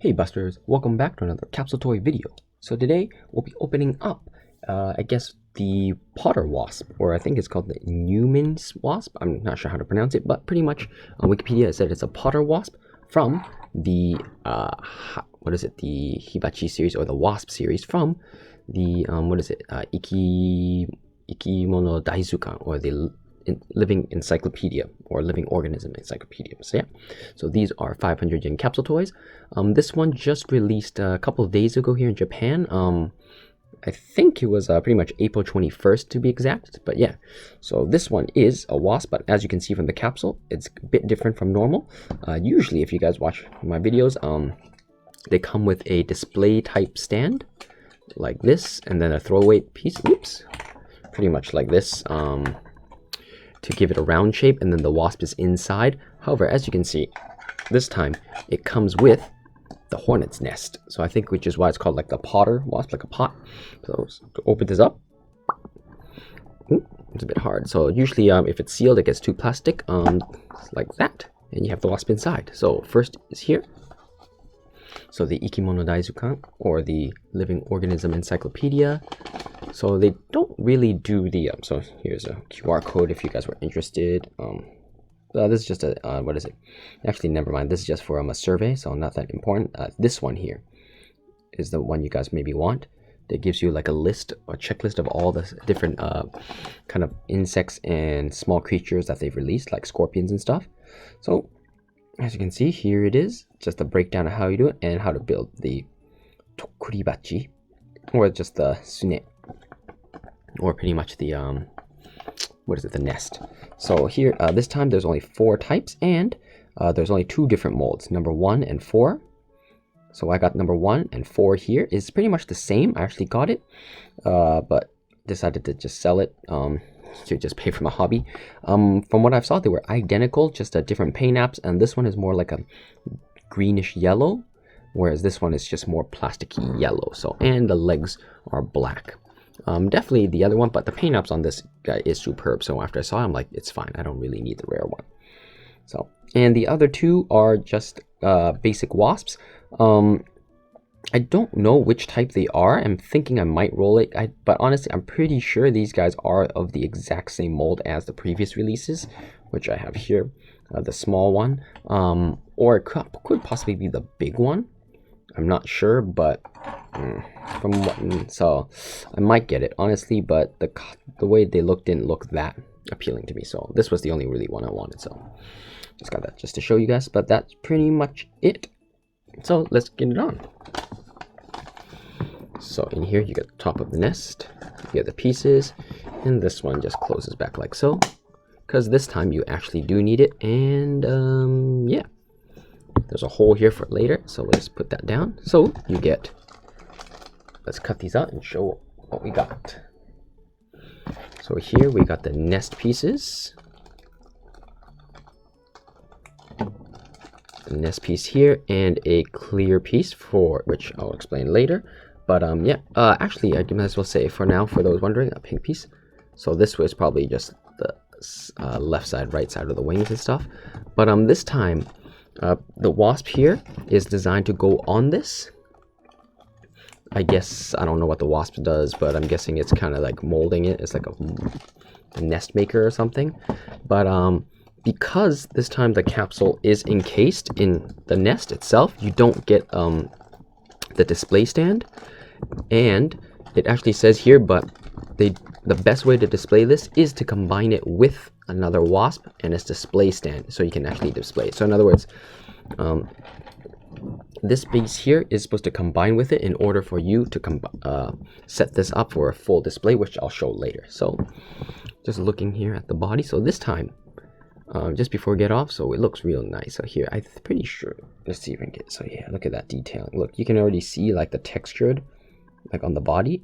Hey Busters, welcome back to another capsule toy video. So today we'll be opening up, I guess the Potter Wasp, or I think it's called the Eumenes Wasp. I'm not sure how to pronounce it, but pretty much on Wikipedia it said it's a Potter Wasp from the, the Hibachi series, or the Wasp series from the, IkimonoZukan, or the living encyclopedia, or living organism encyclopedia. So yeah, so these are 500 yen capsule toys. This one just released a couple of days ago here in Japan. I think it was pretty much April 21st to be exact, but yeah. So this one is a wasp, but as you can see from the capsule, it's a bit different from normal. Usually if you guys watch my videos, they come with a display type stand like this, and then a throwaway piece, oops, pretty much like this, to give it a round shape, and then the wasp is inside. However, as you can see, this time it comes with the hornet's nest. So I think, which is why it's called like the Potter Wasp, like a pot. So to open this up, it's a bit hard. So usually if it's sealed, it gets too plastic, like that, and you have the wasp inside. So first is here. So the IkimonoZukan, or the living organism encyclopedia. So they don't really do the, so here's a QR code if you guys were interested. This is just a, what is it? Actually, never mind. This is just for a survey, so not that important. This one here is the one you guys maybe want. That gives you like a list, or checklist of all the different kind of insects and small creatures that they've released, like scorpions and stuff. So as you can see, here it is. Just a breakdown of how you do it and how to build the Tokkuribachi, or just the sune, or pretty much the the nest. So here this time there's only 4 types, and there's only 2 different molds, number 1 and 4. So I got number 1 and 4 here. It's pretty much the same. I actually got it, but decided to just sell it to just pay for my hobby. From what I saw, they were identical, just different paint apps, and this one is more like a greenish yellow, whereas this one is just more plasticky yellow. So, and the legs are black. Definitely the other one, but the paint apps on this guy is superb. So after I saw it, I'm like, it's fine. I don't really need the rare one. So, and the other 2 are just basic wasps. I don't know which type they are. I'm thinking I might roll it, but honestly, I'm pretty sure these guys are of the exact same mold as the previous releases, which I have here, the small one, or it could possibly be the big one. I'm not sure, but from what, so I might get it honestly, but the way they looked didn't look that appealing to me. So this was the only really one I wanted. So just got that just to show you guys, but that's pretty much it. So let's get it on. So in here you get the top of the nest, you get the pieces, and this one just closes back like so, because this time you actually do need it. And yeah, there's a hole here for later, so we'll just put that down. So you get, let's cut these out and show what we got. So here we got the nest pieces, the nest piece here, and a clear piece, for which I'll explain later. But yeah, actually I might as well say for now, for those wondering, a pink piece. So this was probably just the left side, right side of the wings and stuff. But this time the wasp here is designed to go on this. I guess, I don't know what the wasp does, but I'm guessing it's kind of like molding it. It's like a nest maker or something. But because this time the capsule is encased in the nest itself, you don't get the display stand. And it actually says here, but the best way to display this is to combine it with another wasp and its display stand, so you can actually display it. So in other words, this base here is supposed to combine with it in order for you to set this up for a full display, which I'll show later. So just looking here at the body, so this time, just before we get off, so it looks real nice. So here, I'm pretty sure, let's see if I can get, so yeah, look at that detailing. Look, you can already see like the textured, like on the body.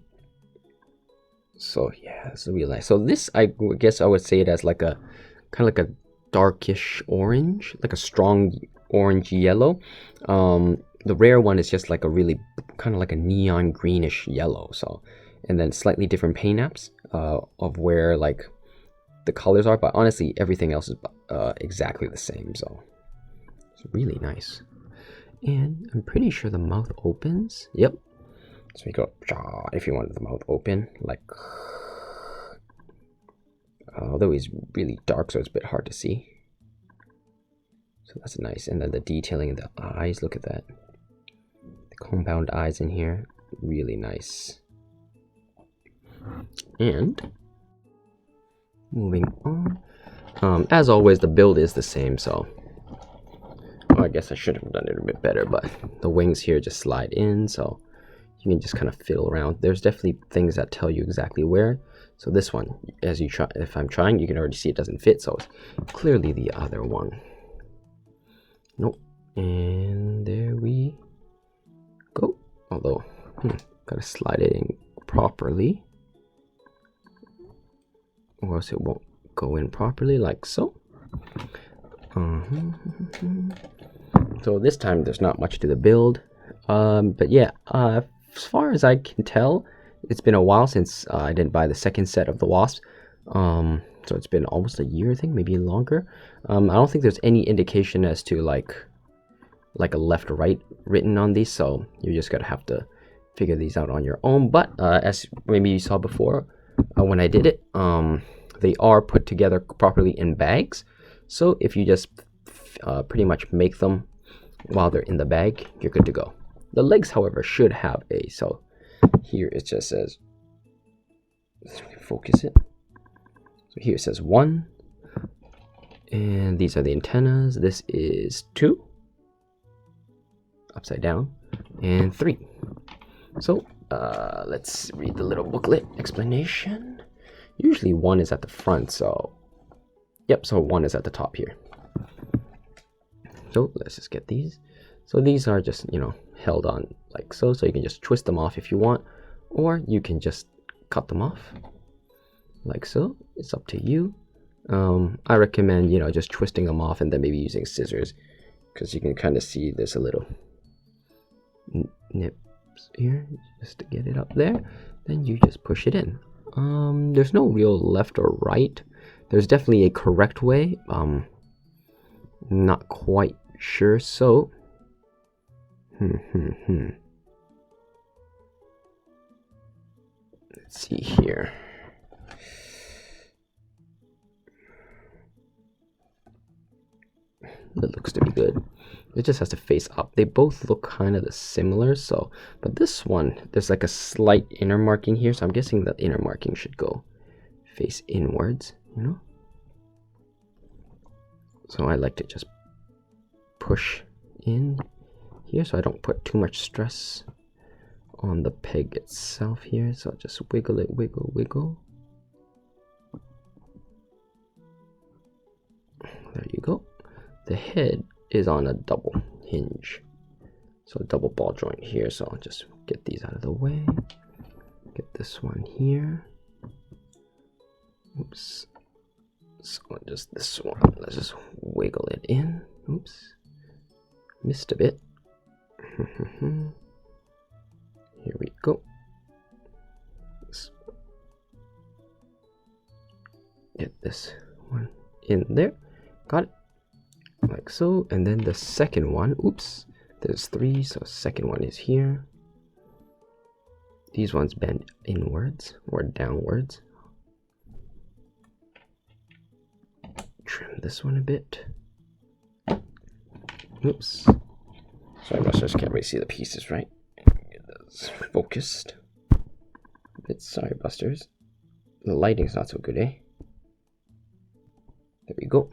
So yeah, it's real nice. So this, I guess I would say it as like a kind of like a darkish orange, like a strong orange yellow. The rare one is just like a really kind of like a neon greenish yellow. So, and then slightly different paint apps of where like the colors are, but honestly everything else is exactly the same. So it's really nice. And I'm pretty sure the mouth opens. Yep. So you go, if you wanted the mouth open, like, although he's really dark, so it's a bit hard to see. So that's nice. And then the detailing of the eyes, look at that. The compound eyes in here, really nice. And moving on. As always, the build is the same, so I guess I should have done it a bit better, but the wings here just slide in, so you can just kind of fiddle around. There's definitely things that tell you exactly where. So this one, as you try, if I'm trying, you can already see it doesn't fit, so it's clearly the other one. Nope. And there we go. Although, gotta slide it in properly, or else it won't go in properly, like so. So this time there's not much to the build, but yeah, as far as I can tell, it's been a while since I didn't buy the second set of the wasps. So it's been almost a year, I think, maybe longer. I don't think there's any indication as to like a left or right written on these, so you're just gonna have to figure these out on your own. But as maybe you saw before, when I did it, they are put together properly in bags. So if you just pretty much make them while they're in the bag, you're good to go. The legs, however, should have a, so here it just says, let's focus it. So here it says 1, and these are the antennas. This is 2, upside down, and 3. So let's read the little booklet explanation. Usually 1 is at the front, so yep, so 1 is at the top here. So let's just get these. So these are just, you know, held on like so, so you can just twist them off if you want, or you can just cut them off like so. It's up to you. I recommend, you know, just twisting them off and then maybe using scissors, because you can kind of see there's a little nips here just to get it up there. Then you just push it in. There's no real left or right. There's definitely a correct way. Not quite sure. So let's see here. That looks to be good. It just has to face up. They both look kind of similar, so, but this one, there's like a slight inner marking here, so I'm guessing the inner marking should go face inwards, you know? So I like to just push in here so I don't put too much stress on the peg itself here. So just wiggle it, wiggle, wiggle. There you go. The head is on a double hinge, so a double ball joint here. So I'll just get these out of the way. Get this one here. Oops. So just this one, let's just wiggle it in. Oops, missed a bit. Here we go. Let's get this one in there. Got it. Like so. And then the second one, oops, there's 3, so second one is here. These ones bend inwards or downwards. Trim this one a bit. Oops. Sorry, Busters, can't really see the pieces, right? Get this focused. Sorry, Busters. The lighting's not so good, eh? There we go.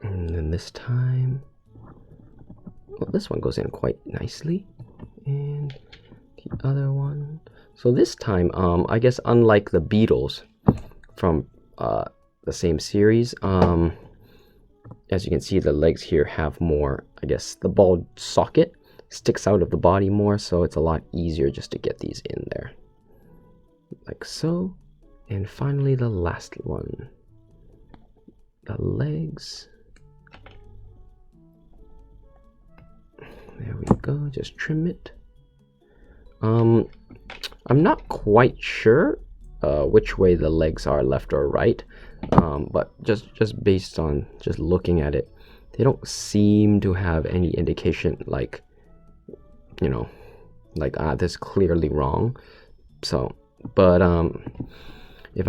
And then this time, well, this one goes in quite nicely. And the other one. So this time, I guess unlike the beetles from the same series, as you can see, the legs here have more, I guess the ball socket sticks out of the body more, so it's a lot easier just to get these in there like so. And finally the last one, the legs. There we go, just trim it. I'm not quite sure which way the legs are, left or right, but just based on just looking at it, they don't seem to have any indication like, you know, like this is clearly wrong. So, but if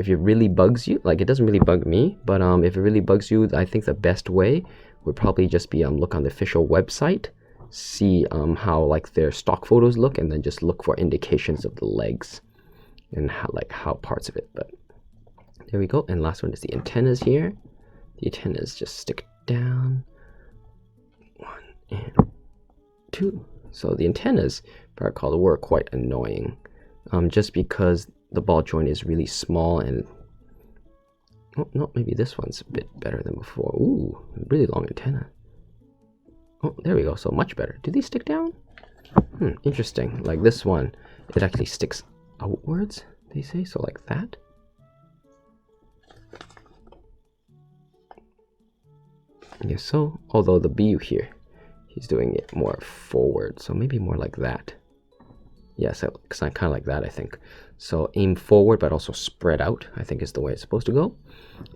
it really bugs you, like it doesn't really bug me, but if it really bugs you, I think the best way would probably just be look on the official website, see how like their stock photos look, and then just look for indications of the legs and how parts of it. But there we go. And last one is the antennas here. The antennas just stick down. 1 and 2. So the antennas, if I recall, were quite annoying, just because the ball joint is really small and, oh no, maybe this one's a bit better than before. Ooh, really long antenna. Oh, there we go. So much better. Do these stick down? Interesting. Like this one, it actually sticks outwards, they say. So like that. Yes, so although the BU here, he's doing it more forward, so maybe more like that. Yes, because I kind of like that, I think. So aim forward, but also spread out, I think is the way it's supposed to go.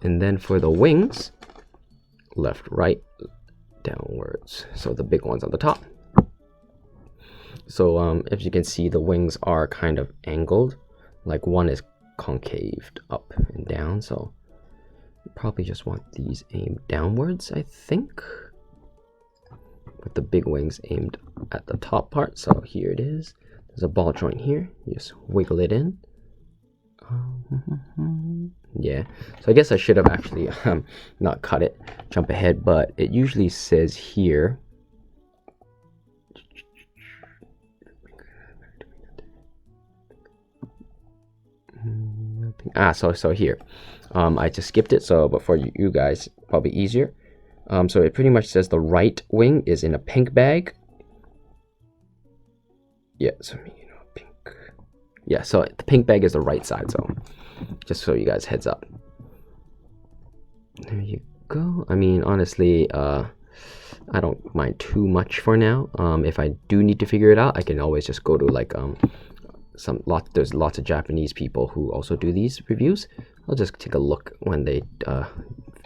And then for the wings, left, right, downwards. So the big ones on the top. So if you can see, the wings are kind of angled. Like one is concaved up and down, so you probably just want these aimed downwards, I think. With the big wings aimed at the top part. So here it is. There's a ball joint here. You just wiggle it in. Yeah. So I guess I should have actually not cut it, jump ahead, but it usually says here. So here. I just skipped it, so but for you guys, probably easier. So it pretty much says the right wing is in a pink bag. Yeah, so pink. Yeah, so the pink bag is the right side, so just so you guys heads up. There you go. I mean, honestly, I don't mind too much for now. If I do need to figure it out, I can always just go to like there's lots of Japanese people who also do these reviews. I'll just take a look when they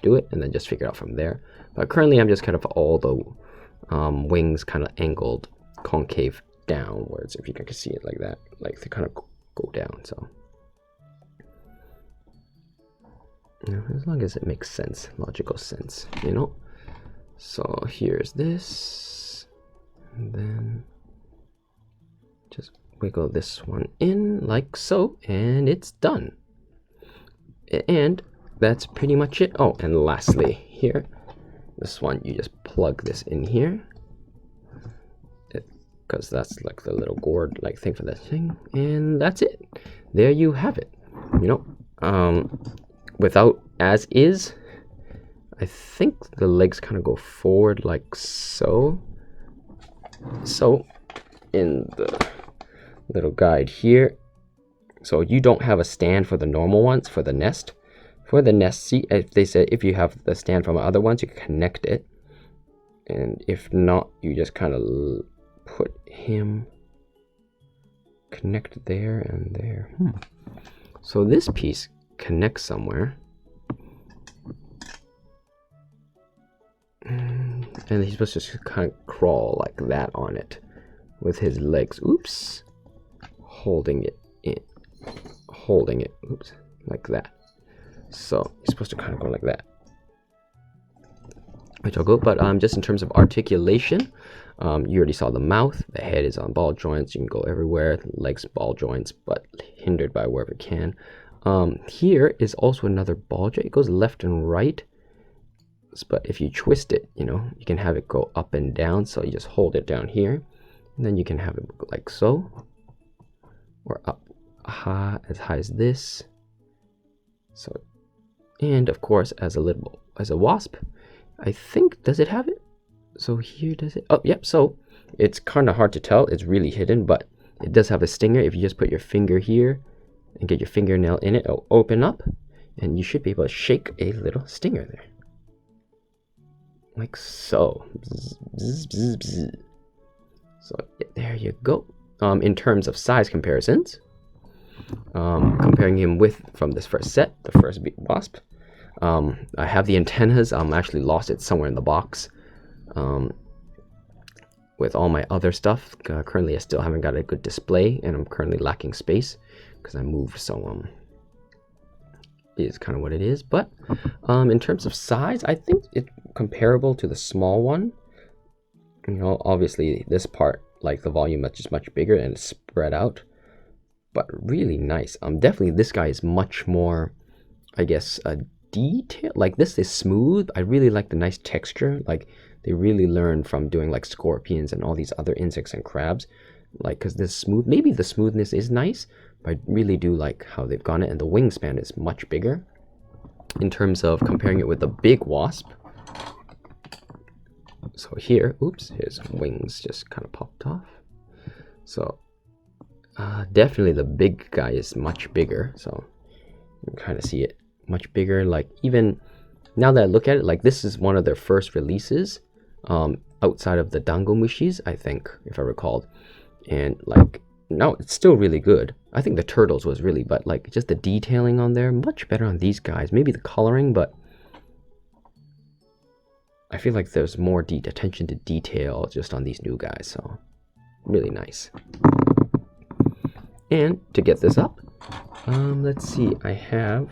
do it and then just figure it out from there. But currently I'm just kind of all the wings kind of angled concave downwards, if you can see it like that, like they kind of go down. So as long as it makes sense, logical sense, so here's this, and then just wiggle this one in like so, and it's done. And that's pretty much it. Oh, and lastly here, this one, you just plug this in here, because that's like the little gourd like thing for that thing, and that's it. There you have it. Without as is, I think the legs kind of go forward like so. So in the little guide here, so you don't have a stand for the normal ones for the nest. For the nest, see, if they said if you have the stand from other ones, you can connect it, and if not, you just kind of put him connect there and there. So this piece connects somewhere, and he's supposed to just kind of crawl like that on it with his legs. Oops, holding it in, oops, like that. So he's supposed to kind of go like that, which I'll go. But just in terms of articulation, you already saw the mouth. The head is on ball joints. You can go everywhere. The legs ball joints, but hindered by wherever it can. Here is also another ball joint. It goes left and right, but if you twist it, you can have it go up and down. So you just hold it down here, and then you can have it go like so, or up as high as this. So, and of course, as a wasp, I think, does it have it? So here, does it? Oh, yep. So it's kind of hard to tell. It's really hidden, but it does have a stinger. If you just put your finger here and get your fingernail in it, it'll open up, and you should be able to shake a little stinger there, like so. Bzz, bzz, bzz, bzz. So there you go. In terms of size comparisons, comparing him from this first set, the first wasp, I have the antennas. I actually lost it somewhere in the box with all my other stuff. Currently, I still haven't got a good display, and I'm currently lacking space because I moved. So is kind of what it is. But in terms of size, I think it's comparable to the small one. You know, obviously this part, like the volume, is just much bigger and it's spread out, but really nice. Definitely this guy is much more, I guess, detail. Like this is smooth. I really like the nice texture. Like they really learned from doing like scorpions and all these other insects and crabs. Like, because this smooth, maybe the smoothness is nice, but I really do like how they've gone it, and the wingspan is much bigger. In terms of comparing it with the big wasp, so here, oops, his wings just kind of popped off. So definitely the big guy is much bigger. So you can kind of see it much bigger. Like even now that I look at it, like this is one of their first releases outside of the Dangomushis, I think, if I recalled. And like no, it's still really good. I think the turtles was really, but like just the detailing on there, much better on these guys. Maybe the coloring, but I feel like there's more attention to detail just on these new guys. So really nice. And to get this up, let's see, I have,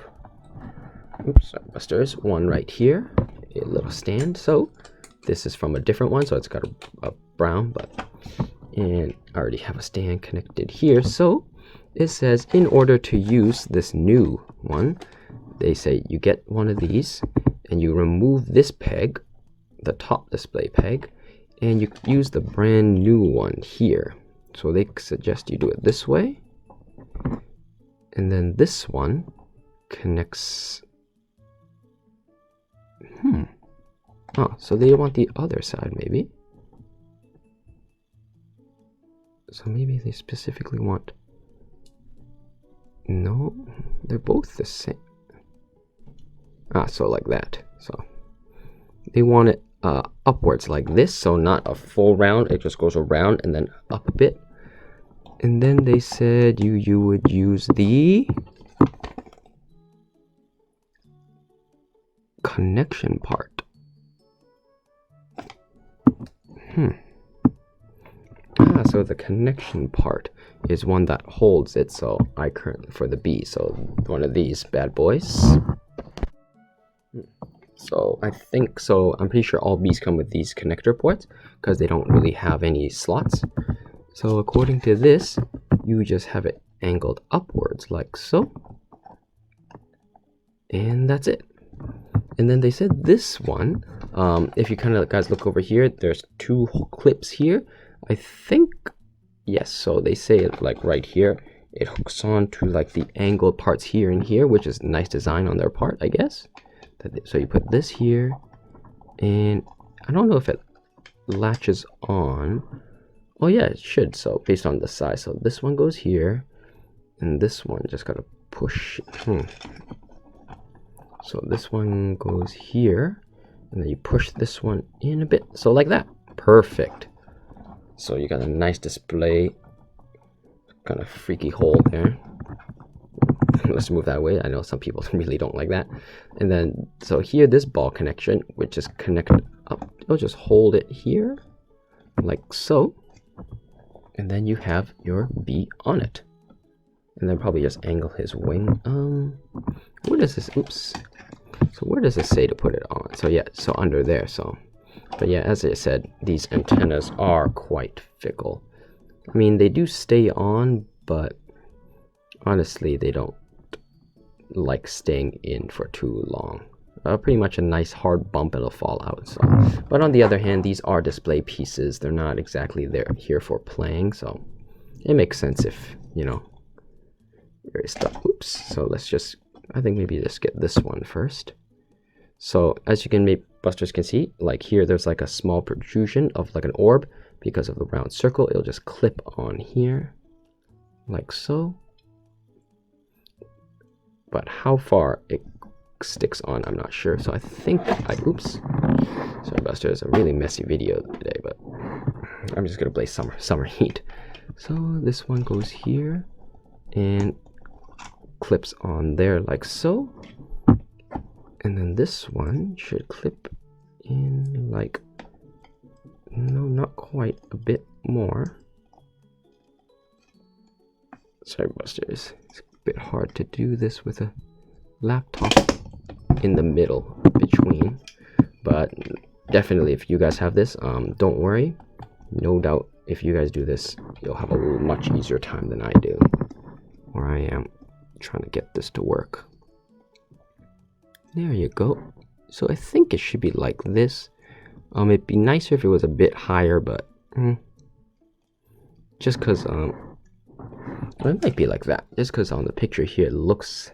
oops, sorry, Busters, one right here, a little stand. So this is from a different one, so it's got a brown, but, and I already have a stand connected here. So it says in order to use this new one, they say you get one of these and you remove this peg, the top display peg, and you use the brand new one here. So they suggest you do it this way, and then this one connects. Oh, so they want the other side maybe. So maybe they specifically want, no, they're both the same. So like that. So they want it upwards like this, so not a full round, it just goes around and then up a bit. And then they said you would use the connection part. So the connection part is one that holds it. So I currently, for the B, so one of these bad boys. So I think, so I'm pretty sure all Bs come with these connector ports because they don't really have any slots. So according to this, you just have it angled upwards like so. And that's it. And then they said this one, if you kind of guys look over here, there's two clips here. I think, yes, so they say it like right here, it hooks on to like the angled parts here and here, which is nice design on their part, I guess. So you put this here, and I don't know if it latches on. Oh yeah, it should, so based on the size. So this one goes here, and this one just gotta push. So this one goes here, and then you push this one in a bit. So like that, perfect. So you got a nice display, kind of freaky hole there. Let's move that way. I know some people really don't like that. And then, so here, this ball connection, which is connected up, you'll just hold it here, like so. And then you have your bee on it. And then probably just angle his wing. What does this, oops. So where does it say to put it on? So yeah, so under there, so. But yeah, as I said, these antennas are quite fickle. I mean, they do stay on, but honestly, they don't like staying in for too long. Pretty much a nice hard bump, it'll fall out. So, but on the other hand, these are display pieces. They're not exactly there here for playing, so it makes sense if, you know, you're stuck. Oops. So let's just, I think maybe just get this one first. So as you can make, Busters can see, like here, there's like a small protrusion of like an orb because of the round circle. It'll just clip on here, like so. But how far it sticks on, I'm not sure. So I think oops. Sorry, Buster, it's a really messy video today, but I'm just gonna play summer heat. So this one goes here and clips on there like so. And then this one should clip in like, no, not quite, a bit more. Sorry, Busters. It's a bit hard to do this with a laptop in the middle between. But definitely, if you guys have this, don't worry. No doubt, if you guys do this, you'll have a much easier time than I do. Where I am trying to get this to work. There you go. So I think it should be like this. It'd be nicer if it was a bit higher, but just because well, it might be like that. Just because on the picture here it looks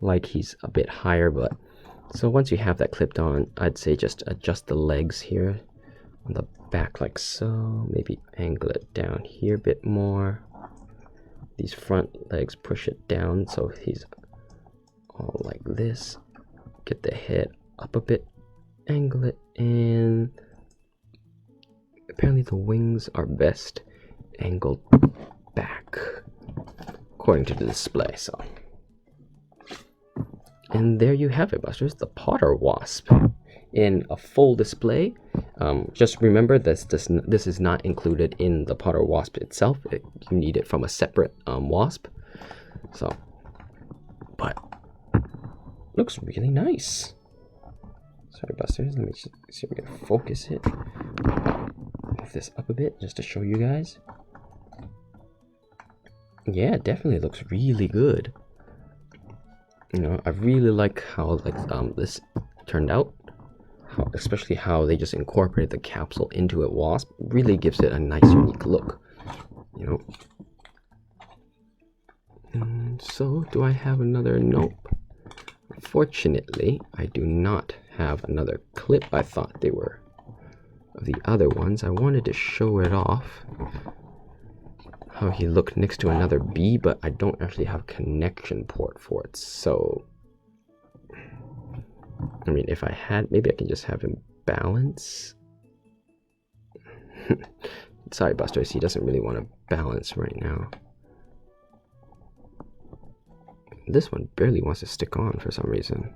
like he's a bit higher, but so once you have that clipped on, I'd say just adjust the legs here on the back like so. Maybe angle it down here a bit more. These front legs, push it down so he's all like this. Get the head up a bit, angle it, and apparently the wings are best angled back according to the display. So, and there you have it, Busters, the Potter Wasp in a full display. Just remember this is not included in the Potter Wasp itself. You need it from a separate wasp. So, but looks really nice. Sorry, Busters. Let me see if we can focus it. Move this up a bit just to show you guys. Yeah, it definitely looks really good. You know, I really like how this turned out. Especially how they just incorporated the capsule into a wasp. Really gives it a nice, unique look. You know. And so, do I have another? Nope. Unfortunately, I do not have another clip. I thought they were of the other ones. I wanted to show it off. How he looked next to another bee, but I don't actually have a connection port for it. So, I mean, if I had, maybe I can just have him balance. Sorry, Busters, he doesn't really want to balance right now. This one barely wants to stick on for some reason.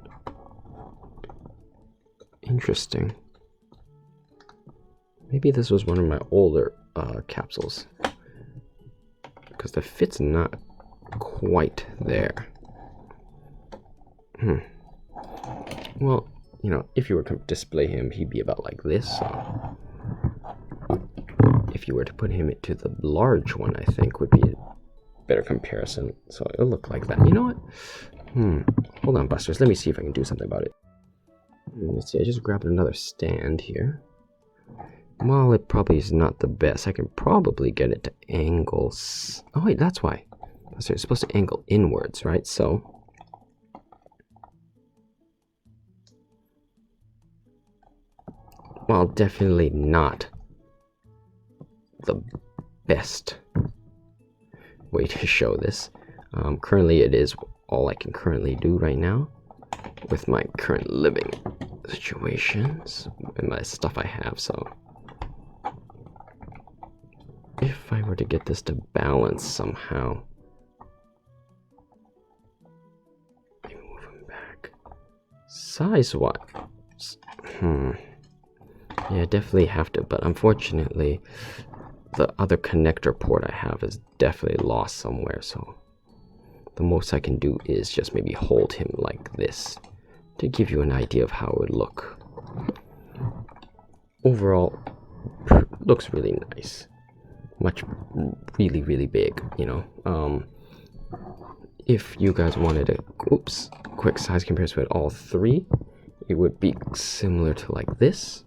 Interesting. Maybe this was one of my older capsules. Because the fit's not quite there. Well, you know, if you were to display him, he'd be about like this. So if you were to put him into the large one, I think would be a better comparison. So it'll look like that. You know what? Hold on, Busters. Let me see if I can do something about it. Let's see. I just grabbed another stand here. Well, it probably is not the best. I can probably get it to angles. Oh wait, that's why. So it's supposed to angle inwards, right? So well, definitely not the best way to show this. Currently, it is all I can currently do right now with my current living situations and my stuff I have. So if I were to get this to balance somehow, maybe move him back size-wise. Yeah, definitely have to, but unfortunately, the other connector port I have is definitely lost somewhere, so the most I can do is just maybe hold him like this to give you an idea of how it would look. Overall, looks really nice. Really, really big, you know. If you guys wanted a quick size comparison with all three, it would be similar to like this.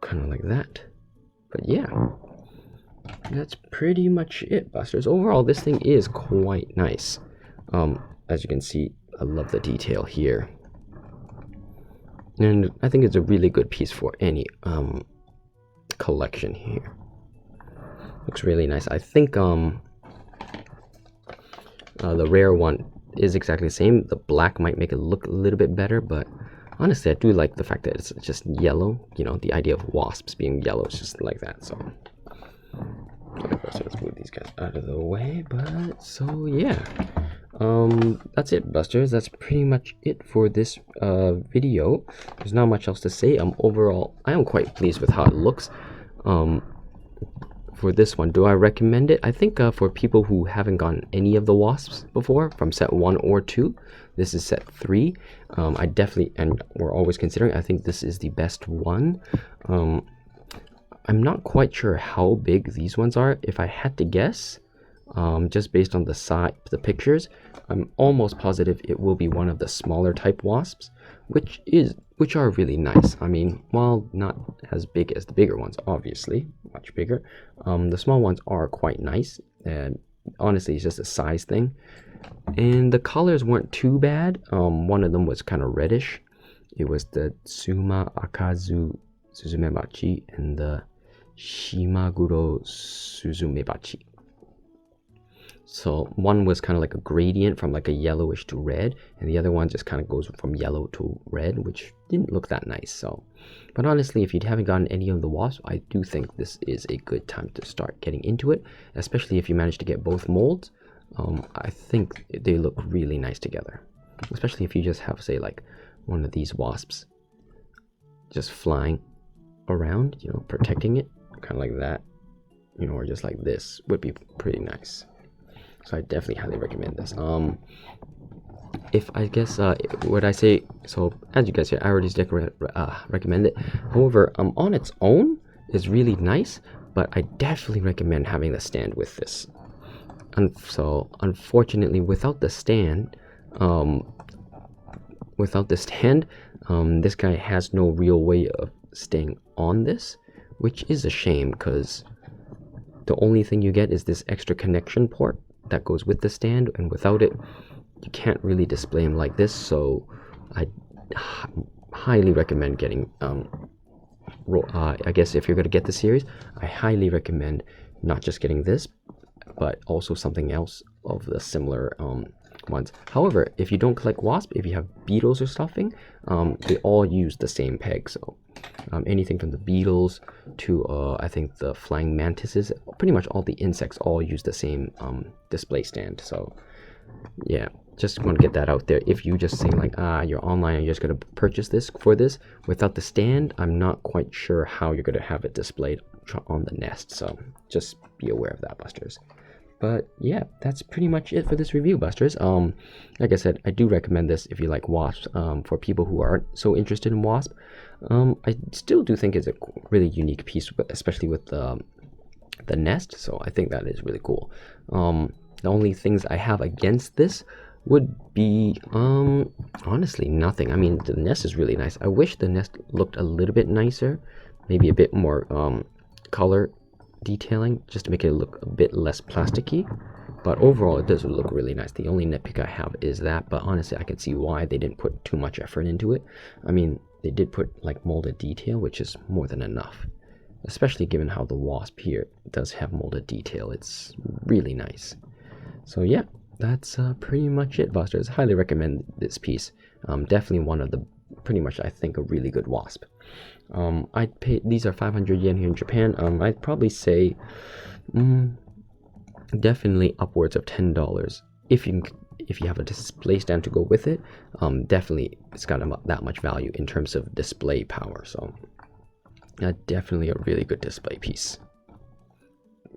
Kind of like that. But yeah, that's pretty much it, Busters. Overall, this thing is quite nice. As you can see, I love the detail here. And I think it's a really good piece for any collection here. Looks really nice. I think the rare one is exactly the same. The black might make it look a little bit better, but honestly, I do like the fact that it's just yellow. You know, the idea of wasps being yellow is just like that. So let's move these guys out of the way. But so yeah, That's it, Busters. That's pretty much it for this video. There's not much else to say. Overall, I am quite pleased with how it looks. For this one, do I recommend it? I think for people who haven't gotten any of the wasps before from set 1 or 2, this is set 3. I definitely, and we're always considering, I think this is the best one. I'm not quite sure how big these ones are. If I had to guess, just based on the size, the pictures, I'm almost positive it will be one of the smaller type wasps, which are really nice. I mean, while not as big as the bigger ones, obviously much bigger, the small ones are quite nice. And honestly, it's just a size thing. And the colors weren't too bad. One of them was kind of reddish. It was the Tsuma Akazu Suzume Bachi and the Shimaguro Suzume Bachi. So one was kind of like a gradient from like a yellowish to red, and the other one just kind of goes from yellow to red, which didn't look that nice. So, but honestly, if you haven't gotten any of the wasps, I do think this is a good time to start getting into it, especially if you manage to get both molds. I think they look really nice together, especially if you just have, say, like one of these wasps just flying around, you know, protecting it, kind of like that, you know, or just like this would be pretty nice. So I definitely highly recommend this. If I guess what I say, so as you guys see, I already recommend it. However, on its own is really nice, but I definitely recommend having the stand with this. And so unfortunately, without the stand, this guy has no real way of staying on this, which is a shame because the only thing you get is this extra connection port that goes with the stand, and without it you can't really display him like this. So I highly recommend getting I guess if you're going to get the series, I highly recommend not just getting this, but also something else of the similar ones. However, if you don't collect wasp, if you have beetles or stuffing, they all use the same peg. So anything from the beetles to I think the flying mantises, pretty much all the insects all use the same display stand. So yeah, just want to get that out there. If you just say like, you're online and you're just going to purchase this for this without the stand, I'm not quite sure how you're going to have it displayed on the nest. So just be aware of that, Busters. But yeah, that's pretty much it for this review, Busters. Like I said, I do recommend this if you like wasps. For people who aren't so interested in wasp, I still do think it's a really unique piece, especially with the nest. So I think that is really cool. The only things I have against this would be honestly nothing. I mean, the nest is really nice. I wish the nest looked a little bit nicer, maybe a bit more color detailing, just to make it look a bit less plasticky. But overall, it does look really nice. The only nitpick I have is that, but honestly, I can see why they didn't put too much effort into it. I mean, they did put like molded detail, which is more than enough, especially given how the wasp here does have molded detail. It's really nice. So yeah, that's pretty much it, Busters. Highly recommend this piece. Definitely one of the, pretty much, I think, a really good wasp. I'd pay, these are 500 yen here in Japan. I'd probably say definitely upwards of $10 if you have a display stand to go with it. Definitely it's got that much value in terms of display power. So definitely a really good display piece.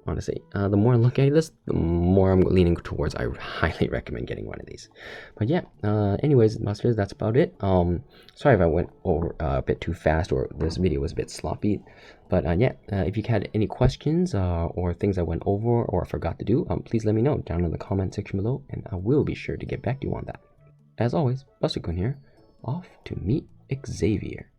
Honestly, the more I look at this, the more I'm leaning towards I highly recommend getting one of these. But yeah, anyways, Busters, that's about it. Sorry if I went over a bit too fast or this video was a bit sloppy. But yeah, if you had any questions or things I went over or forgot to do, please let me know down in the comment section below, and I will be sure to get back to you on that. As always, Buster-kun here, off to meet Xavier.